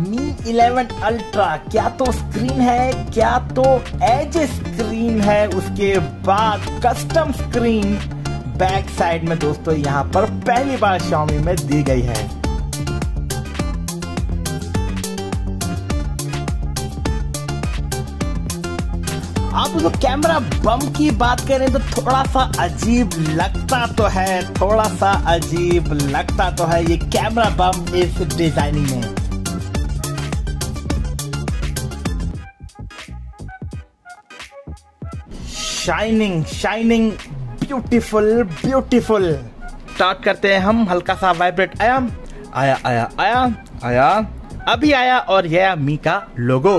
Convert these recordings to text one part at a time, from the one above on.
Mi 11 ultra क्या तो screen है, क्या तो एज स्क्रीन है। उसके बाद कस्टम स्क्रीन बैक साइड में दोस्तों यहाँ पर पहली बार Xiaomi में दी गई है। आप उसको कैमरा बम की बात करें तो थोड़ा सा अजीब लगता तो है, थोड़ा सा अजीब लगता तो है ये कैमरा बम इस डिजाइनिंग में। Shining shining beautiful beautiful. Start करते हैं हम। हल्का सा वाइब्रेट आया आया आया आया आया, अभी आया और यह मी का लोगो।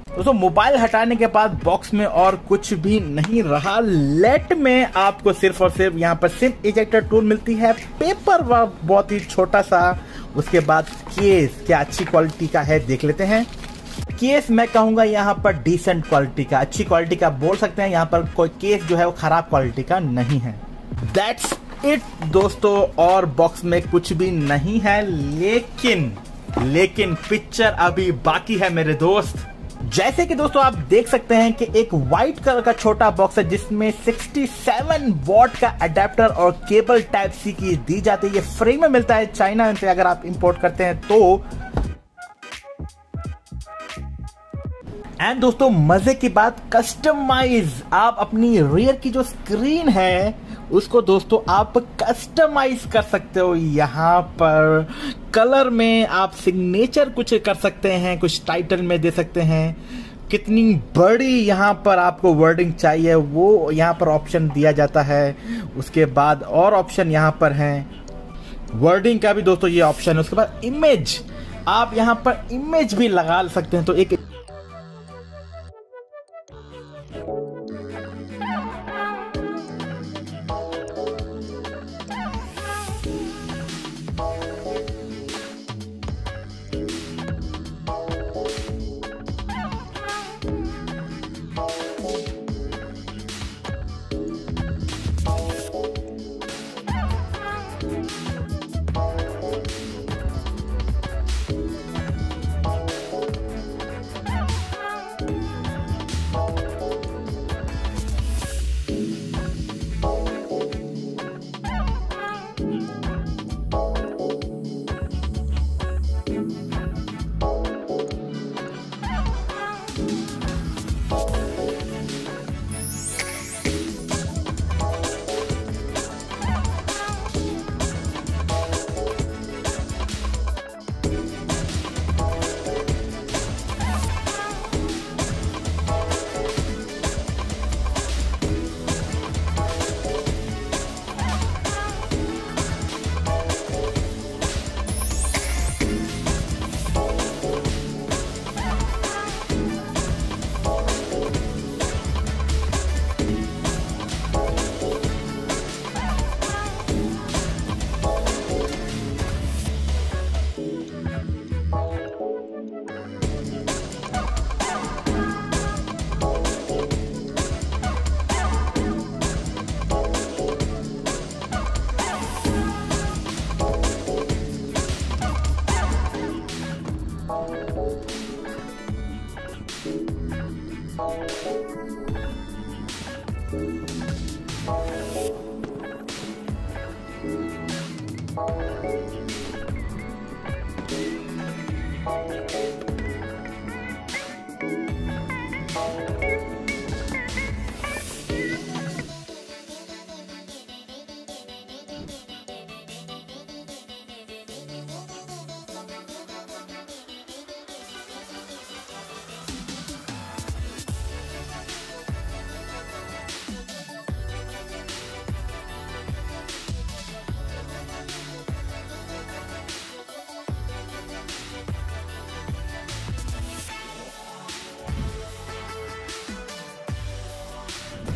दोस्तों मोबाइल हटाने के बाद बॉक्स में और कुछ भी नहीं रहा। लेट में आपको सिर्फ और सिर्फ यहाँ पर सिम इजेक्टर टूल मिलती है, पेपर वर्क बहुत ही छोटा सा। उसके बाद केस क्या अच्छी क्वालिटी का है देख लेते हैं। केस मैं कहूंगा यहाँ पर डिसेंट क्वालिटी का, अच्छी क्वालिटी का बोल सकते हैं। यहाँ पर कोई केस जो है वो खराब क्वालिटी का नहीं है। दैट्स इट दोस्तों, और बॉक्स में कुछ भी नहीं है। लेकिन पिक्चर अभी बाकी है मेरे दोस्त। जैसे कि दोस्तों आप देख सकते हैं कि एक व्हाइट कलर का छोटा बॉक्स है जिसमें 67 वॉट का अडेप्टर और केबल टाइप सी की दी जाती है। ये फ्री में मिलता है चाइना से अगर आप इंपोर्ट करते हैं तो। एंड दोस्तों मजे की बात, कस्टमाइज आप अपनी रियर की जो स्क्रीन है उसको दोस्तों आप कस्टमाइज कर सकते हो। यहाँ पर कलर में आप सिग्नेचर कुछ कर सकते हैं, कुछ टाइटल में दे सकते हैं। कितनी बड़ी यहाँ पर आपको वर्डिंग चाहिए वो यहाँ पर ऑप्शन दिया जाता है। उसके बाद और ऑप्शन यहाँ पर हैं, वर्डिंग का भी दोस्तों ये ऑप्शन है। उसके बाद इमेज, आप यहाँ पर इमेज भी लगा सकते हैं। तो एक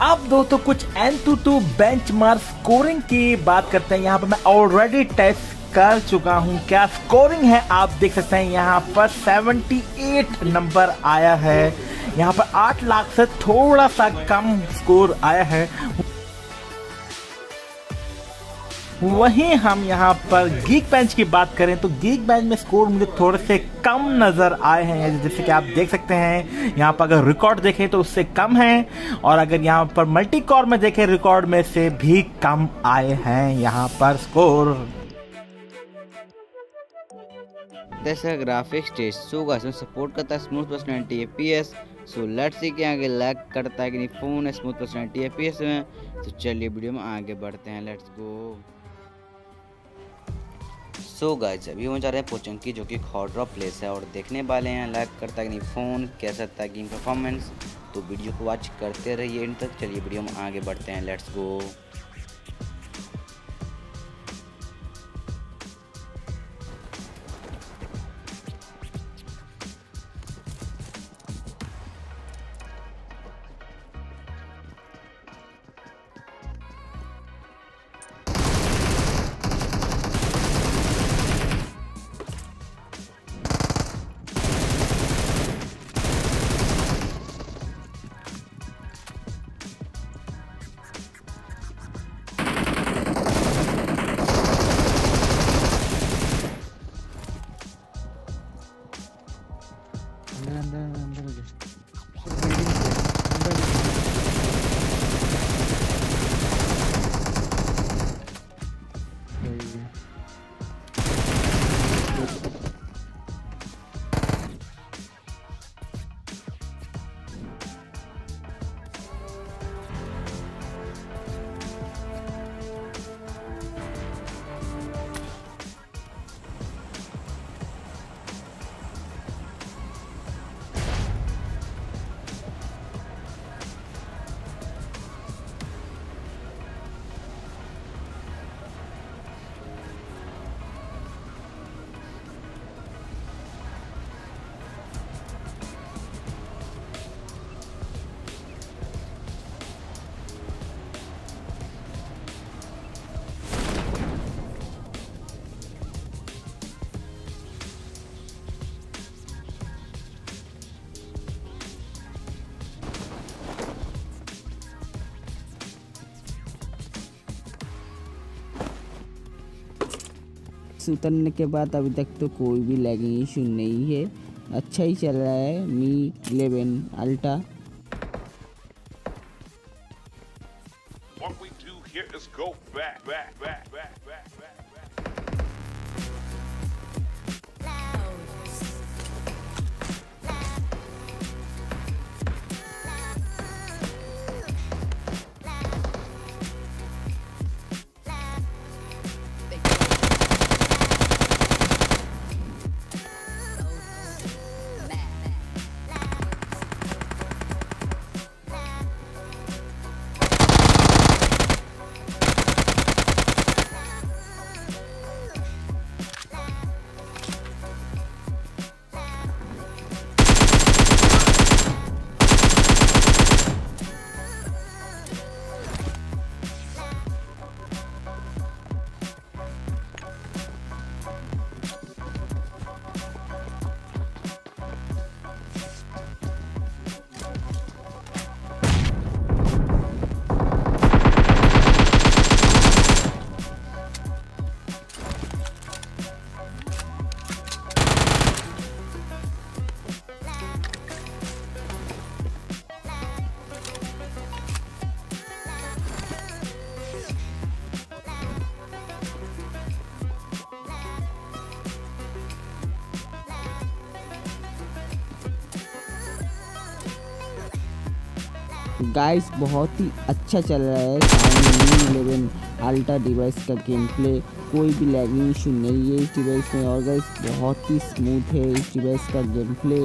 अब दोस्तों कुछ AnTuTu बेंचमार्क स्कोरिंग की बात करते हैं। यहाँ पर मैं ऑलरेडी टेस्ट कर चुका हूँ। क्या स्कोरिंग है आप देख सकते हैं, यहाँ पर 78 नंबर आया है। यहाँ पर 8 लाख से थोड़ा सा कम स्कोर आया है। वहीं हम यहाँ पर Geekbench की बात करें तो Geekbench में स्कोर मुझे थोड़े से कम नज़र आए हैं, जैसे कि आप देख सकते हैं। यहाँ पर अगर रिकॉर्ड देखें तो उससे कम है, और अगर यहाँ पर मल्टी कोर में देखें रिकॉर्ड में से भी कम आए हैं यहाँ पर स्कोर। जैसा ग्राफिक्स टेस्ट सो गाइस में सपोर्ट करता है smooth plus 90 fps। So let's see कि आगे लैग करता है कि नहीं फ़ोन स्मूथ प्लस 90 fps में। तो चलिए वीडियो में आगे बढ़ते हैं, लेट्स गो। सो गाइस अभी हम जा रहे हैं पोचंकी, जो कि एक हॉट ड्रॉप प्लेस है, और देखने वाले हैं लैग करता है कि नहीं फ़ोन, कैसा था गेम परफॉर्मेंस। तो वीडियो को वॉच करते रहिए इन तक। चलिए वीडियो में आगे बढ़ते हैं, लेट्स गो। उतरने के बाद अभी तक तो कोई भी लैगिंग इशू नहीं है, अच्छा ही चल रहा है मी 11 ultra. What we do here is go back. Guys बहुत ही अच्छा चल रहा है Xiaomi Mi 11 अल्ट्रा डिवाइस का गेम प्ले, कोई भी लैगिंग इशू नहीं है इस डिवाइस में, और गाइस बहुत ही स्मूथ है इस डिवाइस का गेम प्ले।